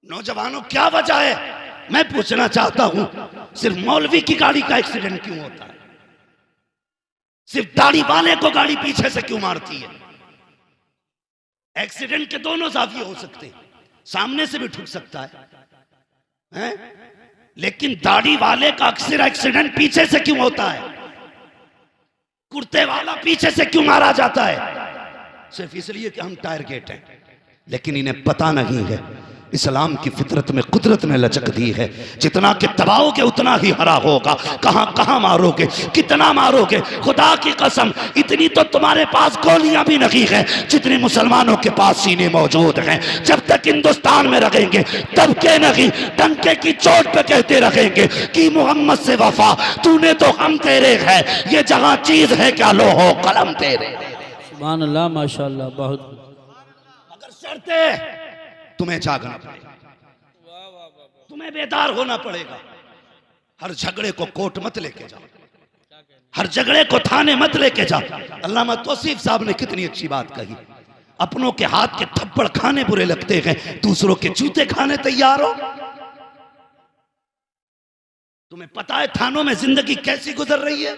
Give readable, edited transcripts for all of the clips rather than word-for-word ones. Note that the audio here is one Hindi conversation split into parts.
नौजवानों क्या वजह है? मैं पूछना चाहता हूं, सिर्फ मौलवी की गाड़ी का एक्सीडेंट क्यों होता है? सिर्फ दाढ़ी वाले को गाड़ी पीछे से क्यों मारती है? एक्सीडेंट के दोनों जाविये हो सकते हैं, सामने से भी ठुक सकता है? लेकिन दाढ़ी वाले का अक्सर एक्सीडेंट पीछे से क्यों होता है? कुर्ते वाला पीछे से क्यों मारा जाता है? सिर्फ इसलिए कि हम टायर गेट हैं। लेकिन इन्हें पता नहीं है इस्लाम की फितरत में कुदरत ने लचक दी है, जितना कि दबाओगे उतना ही हरा होगा। कहां कहां मारोगे, कितना मारोगे? खुदा की कसम, इतनी तो तुम्हारे पास गोलियां भी नहीं है जितनी मुसलमानों के पास सीने मौजूद हैं। जब तक हिंदुस्तान में रहेंगे तब के नहीं टंके की चोट पे कहते रहेंगे कि मोहम्मद से वफा, तूने तो हम तेरे है, ये जहां चीज है क्या लो हो कलम तेरे। सुभान अल्लाह, माशाअल्लाह, बहुत। मगर शर्ते तुम्हें जागना पड़ेगा, तुम्हें बेदार होना पड़ेगा। हर झगड़े को कोर्ट मत लेके जाओ, हर झगड़े को थाने मत लेके जाओ। अल्लामा तौसीफ साहब ने कितनी अच्छी बात कही, अपनों के हाथ के थप्पड़ खाने बुरे लगते हैं, दूसरों के जूते खाने तैयार हो। तुम्हें पता है थानों में जिंदगी कैसी गुजर रही है?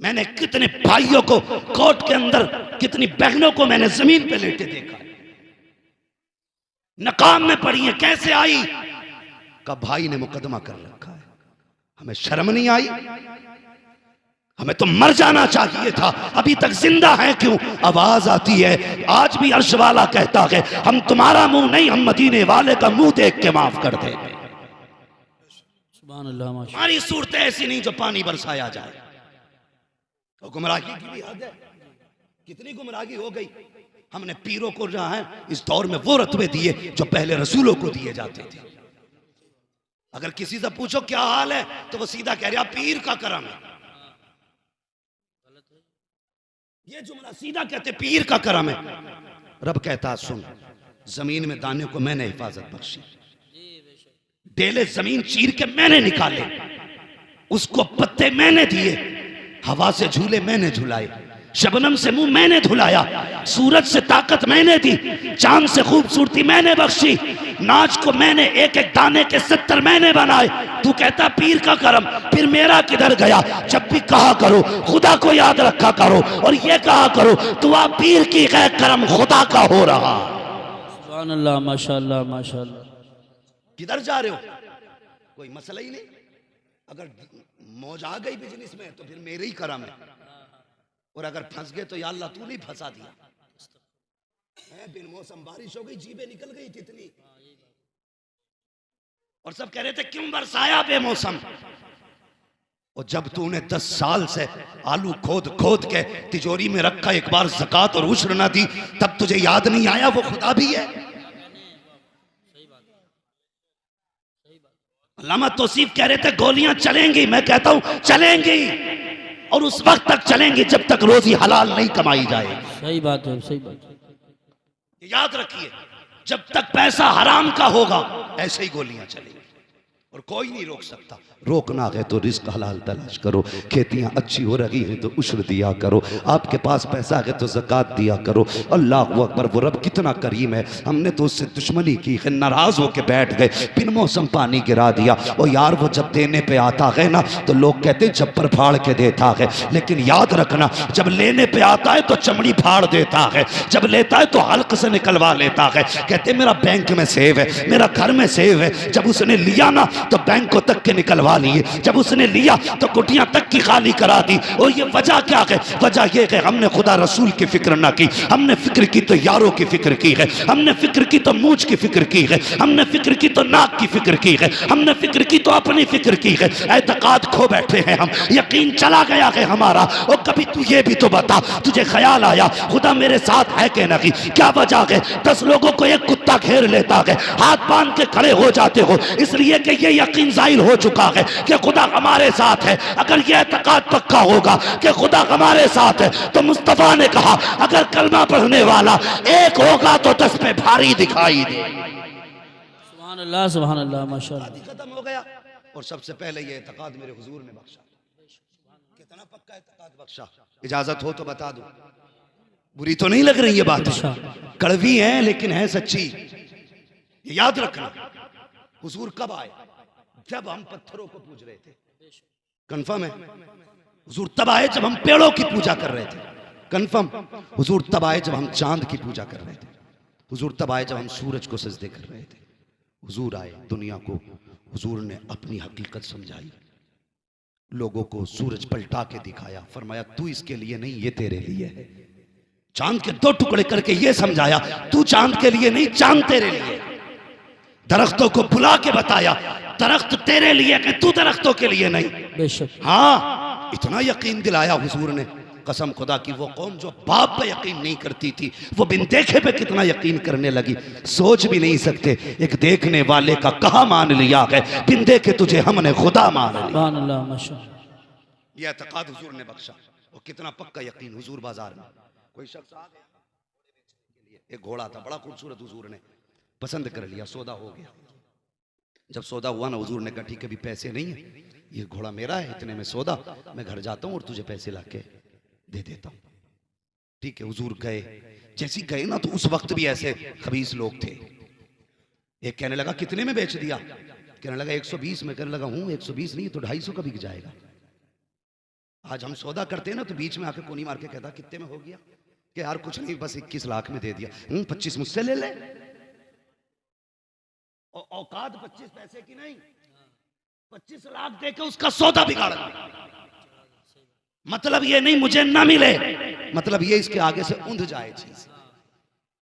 मैंने कितने भाइयों को कोर्ट के अंदर, कितनी बहनों को मैंने जमीन पे लेटे देखा, नकाम में पड़ी है। कैसे आई? का भाई ने मुकदमा कर रखा है। हमें शर्म नहीं आई? हमें तो मर जाना चाहिए था, अभी तक जिंदा है क्यों? आवाज आती है, आज भी अर्श वाला कहता है हम तुम्हारा मुंह नहीं, हम मदीने वाले का मुंह देख के माफ कर देंगे। हमारी सूरतें ऐसी नहीं जो पानी बरसाया जाए। तो गुमराही की भी हद है, कितनी गुमराही हो गई। हमने पीरों को जहां है इस दौर में वो रत्बे दिए जो पहले रसूलों को दिए जाते थे। अगर किसी से पूछो क्या हाल है तो वो सीधा कह रहा पीर का करम है। ये जुमला सीधा कहते पीर का करम है। रब कहता सुन, जमीन में दाने को मैंने हिफाजत बख्शी, डेले जमीन चीर के मैंने निकाले, उसको पत्ते मैंने दिए, हवा से झूले मैंने झुलाए, शबनम से मुंह मैंने धुलाया, सूरज से ताकत मैंने दी, चांद से खूबसूरती मैंने बख्शी, नाच को मैंने एक एक दाने के 70 मैंने बनाए। तू कहता पीर का करम, फिर मेरा किधर गया? जब भी कहा करो खुदा को याद रखा करो, और ये कहा करो दुआ पीर की है, करम खुदा का हो रहा। सुभान अल्लाह, माशाअल्लाह, माशाअल्लाह। किधर जा रहे हो? कोई मसला ही नहीं। अगर मौज आ गई बिजनेस में तो फिर मेरे ही करम है, और अगर फंस गए तो या अल्लाह तू नहीं फंसा दिया। बिन मौसम बारिश हो गई, जीबे निकल गई कितनी, और सब कह रहे थे क्यों बरसाया बेमौसम। और जब तूने 10 साल से आलू खोद खोद के तिजोरी में रखा, एक बार ज़कात और उश्र ना दी, तब तुझे याद नहीं आया वो खुदा भी है। अल्लामा तौसीफ कह रहे थे गोलियां चलेंगी, मैं कहता हूं चलेंगी, और उस वक्त तक चलेंगी जब तक रोजी हलाल नहीं कमाई जाए। सही बात है, सही बात है। याद रखिए, जब तक पैसा हराम का होगा ऐसे ही गोलियां चलेंगी, और कोई नहीं रोक सकता। रोकना है तो रिस्क हलाल तलाश करो, खेतियां अच्छी हो रही हैं तो उश्र दिया करो, आपके पास पैसा है तो ज़कात दिया करो। अल्लाह अकबर, वो रब कितना करीम है। हमने तो उससे दुश्मनी की है, नाराज होके बैठ गए, बिन मौसम पानी गिरा दिया। और यार वो जब देने पे आता है ना तो लोग कहते छप्पर फाड़ के देता है, लेकिन याद रखना जब लेने पे आता है तो चमड़ी फाड़ देता है, जब लेता है तो हल्क से निकलवा लेता है। कहते मेरा बैंक में सेव है, मेरा घर में सेव है। जब उसने लिया ना तो बैंक को तक के निकलवा लिए, जब उसने लिया तो कुटियां तक की खाली करा दी। और ये वजह क्या है? वजह ये है हमने खुदा रसूल की फिक्र ना की, हमने फिक्र की तो यारों की फिक्र की है, हमने फिक्र की तो मूछ की फिक्र की है, हमने फिक्र की तो नाक की फिक्र की है, हमने फिक्र की तो अपनी फिक्र की है। एतकाद खो बैठे हैं हम, यकीन चला गया है हमारा। और कभी तू ये भी तो बता, तुझे ख्याल आया खुदा मेरे साथ है कि नहीं? क्या वजह है 10 लोगों को एक कुत्ता घेर लेता है, हाथ बांध के खड़े हो जाते हो, इसलिए कि ये यकीन जाहिर हो चुका है कि खुदा हमारे साथ है। अगर यह एतकाद पक्का होगा कि खुदा हमारे साथ है तो मुस्तफा ने कहा अगर कलमा पढ़ने वाला एक होगा तो 10 पे भारी दिखाई दे। सुभान अल्लाह, सुभान अल्लाह, माशाअल्लाह। खत्म हो गया। और सबसे पहले ये एतकाद मेरे हुजूर ने बख्शा। कितना पक्का एतकाद बख्शा? इजाजत हो तो बता दो। बुरी तो नहीं लग रही ये बात? कड़वी है लेकिन है सच्ची। ये याद रखना। हुजूर कब आए? जब हम पत्थरों को पूज रहे थे। कंफर्म है? हुजूर तब आए जब हम पेड़ों की पूजा कर रहे थे। कंफर्म? हुजूर तब आए जब हम चांद की पूजा कर रहे थे। हुजूर तब आए जब हम सूरज को सजदे कर रहे थे। हुजूर आए दुनिया को, हुजूर ने अपनी हकीकत समझाई, लोगों को सूरज पलटा के दिखाया, फरमाया तू इसके लिए नहीं, ये तेरे लिए है। चांद के दो टुकड़े करके ये समझाया, तू चांद के लिए नहीं, चांद तेरे लिए। दरख्तों को बुला के बताया, दरख्त तेरे लिए कि तू दरख्तों के लिए नहीं। बेशक। हाँ, इतना यकीन दिलाया हुजूर ने, कसम खुदा की वो कौम जो बाप पे यकीन नहीं करती थी, वो बिन देखे पे कितना यकीन करने लगी। सोच भी नहीं सकते, एक देखने वाले का कहा मान लिया है, बिन देखे तुझे हमने खुदा मान लिया। सुभान अल्लाह, माशाअल्लाह। ये एतकाद हुजूर ने बख्शा। और कितना पक्का यकीन हुजूर बाजार में। कोई शख्स आ गया, एक घोड़ा था बड़ा खूबसूरत, हुजूर ने पसंद कर लिया, सौदा हो गया। जब सौदा हुआ ना, हुजूर ने कहा ठीक है, अभी पैसे नहीं है, ये घोड़ा मेरा है, इतने में सौदा, मैं घर जाता हूँ और तुझे पैसे लाके दे देता हूँ। ठीक है, हुजूर गए। जैसे गए ना, तो उस वक्त भी ऐसे खबीस लोग थे। एक कहने लगा कितने में बेच दिया? कहने लगा 120 में। कहने लगा हूँ 120 नहीं तो 250 का बिक जाएगा। आज हम सौदा करते हैं ना, तो बीच में आके कोनी मार के कहता कितने में हो गया? कि यार कुछ नहीं, बस 21 लाख में दे दिया। 25 मुझसे ले ले। औकात 25 पैसे की नहीं, 25 लाख देके उसका सौदा बिगाड़ दिया। मतलब ये नहीं मुझे ना मिले, मतलब ये इसके आगे से ऊंध जाए चीज।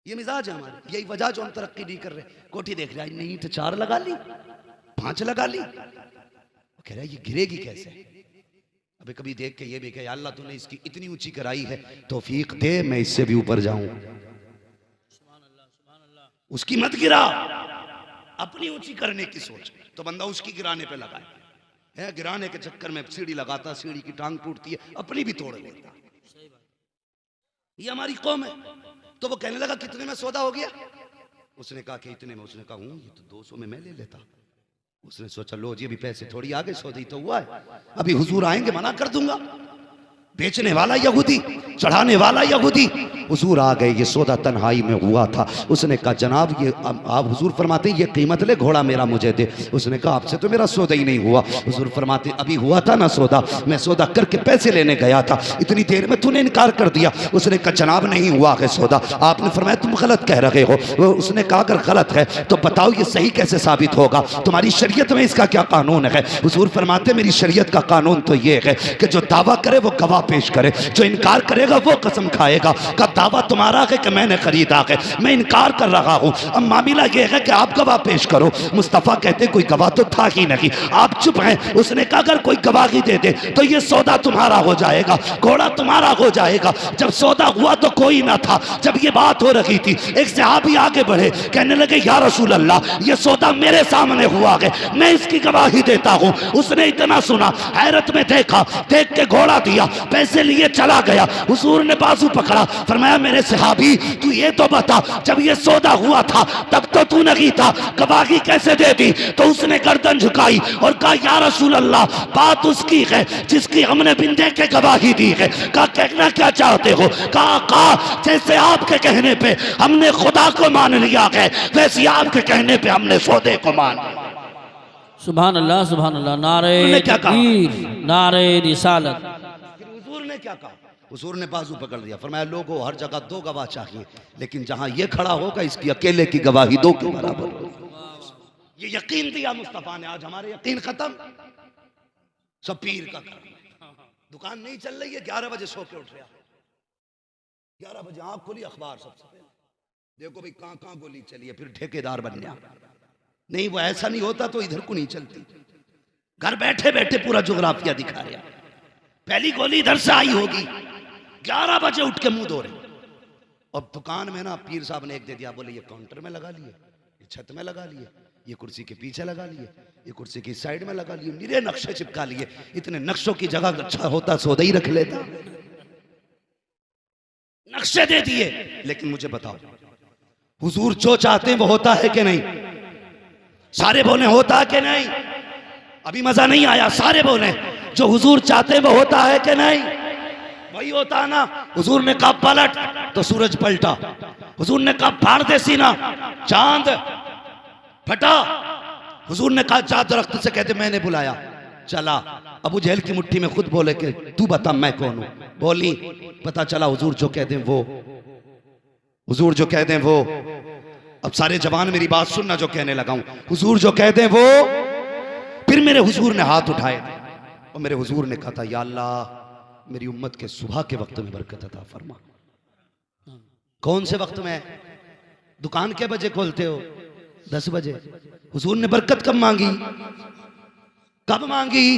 ये मिजाज है हमारे, यही वजह जो हम तरक्की नहीं कर रहे। कोठी देख रहा है, नहीं तो 4 लगा ली, 5 लगा ली, कह रहा है ये गिरेगी कैसे? अभी कभी देख के ये भी कहे अल्लाह तूने इसकी इतनी ऊंची कराई है, तौफीक दे मैं इससे भी ऊपर जाऊं। उसकी मत गिरा, अपनी ऊंची करने की सोच, तो बंदा उसकी गिराने पे लगाए है। गिराने के चक्कर में सीढ़ी लगाता, सीढ़ी की टांग टूटती है, अपनी भी तोड़ लेता। ये हमारी कौम है। तो वो कहने लगा कितने में सौदा हो गया? उसने कहा कि इतने में। उसने कहा हूं, ये तो 200 में मैं ले लेता। उसने सोचा लो जी, अभी पैसे थोड़ी आगे, सौदा ही तो हुआ है, अभी हुजूर आएंगे मना कर दूंगा। बेचने वाला यहूदी, चढ़ाने वाला यहूदी, हुजूर आ गए। ये सौदा तन्हाई में हुआ था। उसने कहा जनाब ये आप, हुजूर फरमाते ये कीमत ले, घोड़ा मेरा मुझे दे। उसने कहा आपसे तो मेरा सौदा ही नहीं हुआ। हुजूर फरमाते अभी हुआ था ना सौदा, मैं सौदा करके पैसे लेने गया था, इतनी देर में तूने इनकार कर दिया। उसने कहा जनाब नहीं हुआ है सौदा। आपने फरमाया तुम गलत कह रहे हो। उसने कहा अगर गलत है तो बताओ ये सही कैसे साबित होगा, तुम्हारी शरीयत में इसका क्या कानून है? हुजूर फरमाते मेरी शरीयत का कानून तो ये है कि जो दावा करे वो गवाह पेश करे, जो इनकार करेगा वो कसम खाएगा। का दावा तुम्हारा है कि मैंने खरीदा है, मैं इनकार कर रहा हूं। अब मामला ये है कि आप गवाह पेश करो। मुस्तफा कहते कोई गवाह तो था ही नहीं, आप चुप हैं। उसने कहा अगर कोई गवाही दे दे तो ये सौदा तुम्हारा हो जाएगा, घोड़ा तुम्हारा हो जाएगा। जब सौदा हुआ तो कोई ना था। जब ये बात हो रही थी, एक सहाबी आगे बढ़े, कहने लगे या रसूल अल्लाह ये सौदा मेरे सामने हुआ है, मैं इसकी गवाही देता हूं। उसने इतना सुना, हैरत में देखा, देख के घोड़ा दिया, पैसे लिए चला गया। हुजूर ने बाजू पकड़ा, फरमाया मेरे सहाबी तू ये तो बता जब ये सौदा हुआ था तब तो तू नहीं था, गवाही कैसे दे दी? तो उसने गर्दन झुकाई और कहा या रसूल अल्लाह बात उसकी है जिसकी हमने बिन देखे गवाही दी है। कहा कहना क्या चाहते हो? कहा जैसे आपके कहने पे हमने खुदा को मान लिया है, वैसे आपके कहने पे हमने सौदे को मान लिया। सुभान अल्लाह, सुभान अल्लाह। नारे तकबीर, नारे रिसालत। हुजूर ने क्या कहा? हुजूर ने बाजू पकड़ दिया, फरमाया लोगों हर जगह 2 गवाह चाहिए, लेकिन जहां ये खड़ा होगा इसकी अकेले की गवाही 2 के बराबर होगी। ये यकीन दिया मुस्तफा ने। आज हमारे यकीन खत्म, सब पीर का करम। दुकान नहीं चल रही है, 11 बजे सो के उठ रहा, 11 बजे आंख खुली, अखबार सबसे पहले देखो भाई कहां गोली चली है, फिर ठेकेदार बन गया। नहीं वो ऐसा नहीं होता तो इधर को नहीं चलती। घर बैठे बैठे पूरा जोग्राफिया दिखा रहा, पहली गोली इधर से आई होगी, 11 बजे उठ के मुंह धो रहे। और दुकान में ना पीर साहब ने एक दे दिया, बोले ये काउंटर में लगा लिए, ये छत में लगा लिए, ये कुर्सी के पीछे लगा लिए, ये कुर्सी की साइड में लगा लिए, निरे नक्शे चिपका लिए। इतने नक्शों की जगह अच्छा होता सौदा ही रख लेता। नक्शे दे दिए। लेकिन मुझे बताओ हुजूर जो चाहते हैं वो होता है कि नहीं? सारे बोले होता है कि नहीं? अभी मजा नहीं आया, सारे बोले जो हुजूर चाहते हैं वो होता है कि नहीं? वही होता ना। हुजूर ने कहा पलट तो सूरज पलटा, हुजूर ने कहा फाड़ दे सीना, चांद फटा। हुजूर ने कहा जा दरख्त से, कहते मैंने बुलाया। चला, अबू जहल की मुट्ठी में खुद बोले कि तू बता मैं कौन हूं। बोली, पता चला हुजूर जो कह दें वो, हुजूर जो कह दें वो। अब सारे जवान मेरी बात सुनना, जो कहने लगा हूं, हुजूर जो कह दें वो। फिर मेरे हुजूर ने हाथ उठाए और मेरे हुजूर ने कहा था, या अल्लाह मेरी उम्मत के सुबह के वक्त में बरकत अता फरमा। कौन से वक्त में? दुकान के बजे खोलते हो? 10 बजे। हुजूर ने बरकत कब मांगी? कब मांगी?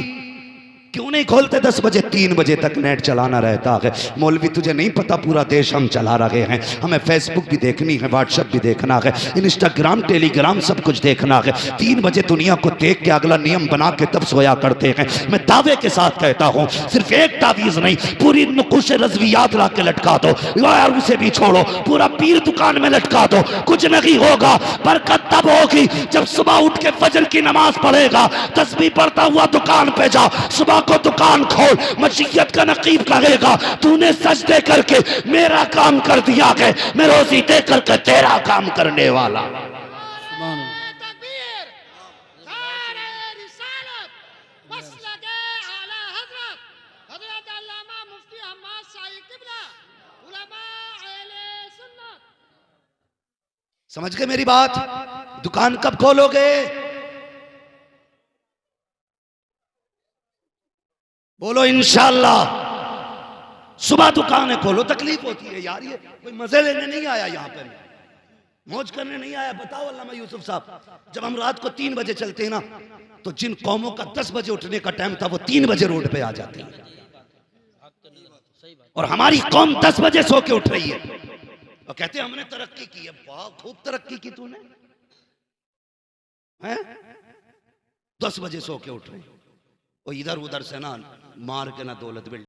क्यों नहीं खोलते 10 बजे? 3 बजे तक नेट चलाना रहता है। मौलवी तुझे नहीं पता, पूरा देश हम चला रहे हैं, हमें फेसबुक भी देखनी है, व्हाट्सएप भी देखना है, इंस्टाग्राम टेलीग्राम सब कुछ देखना है। 3 बजे दुनिया को देख के अगला नियम बना के तब सोया करते हैं। मैं दावे के साथ कहता हूँ, सिर्फ एक तावीज नहीं, पूरी नुकुश रज़वियात ला के लटका दो, यार उसे भी छोड़ो, पूरा पीर दुकान में लटका दो, कुछ नहीं होगा। बरकत तब होगी जब सुबह उठ के फजर की नमाज पढ़ेगा, तस्बीह पढ़ता हुआ दुकान पे जा, सुबह को दुकान खोल, मशीयत का नकीब कहेगा तूने सजदे करके मेरा काम कर दिया है, मैं रोजी दे करके तेरा काम करने वाला। समझ गए मेरी बात? दुकान कब खोलोगे? बोलो इंशाअल्लाह। सुबह दुकानें खोलो। तकलीफ होती है यार, ये कोई मजे लेने नहीं आया, यहाँ पे मौज करने नहीं आया। बताओ अल्लामा यूसुफ साहब, जब हम रात को 3 बजे चलते हैं ना, तो जिन कौमों का 10 बजे उठने का टाइम था, वो 3 बजे रोड पे आ जाती है, और हमारी कौम 10 बजे सो के उठ रही है और कहते हैं हमने तरक्की की है। वाह, खूब तरक्की की तूने, हैं? 10 बजे सो के उठ रही, और इधर उधर से ना मार के ना दौलत बिल्ड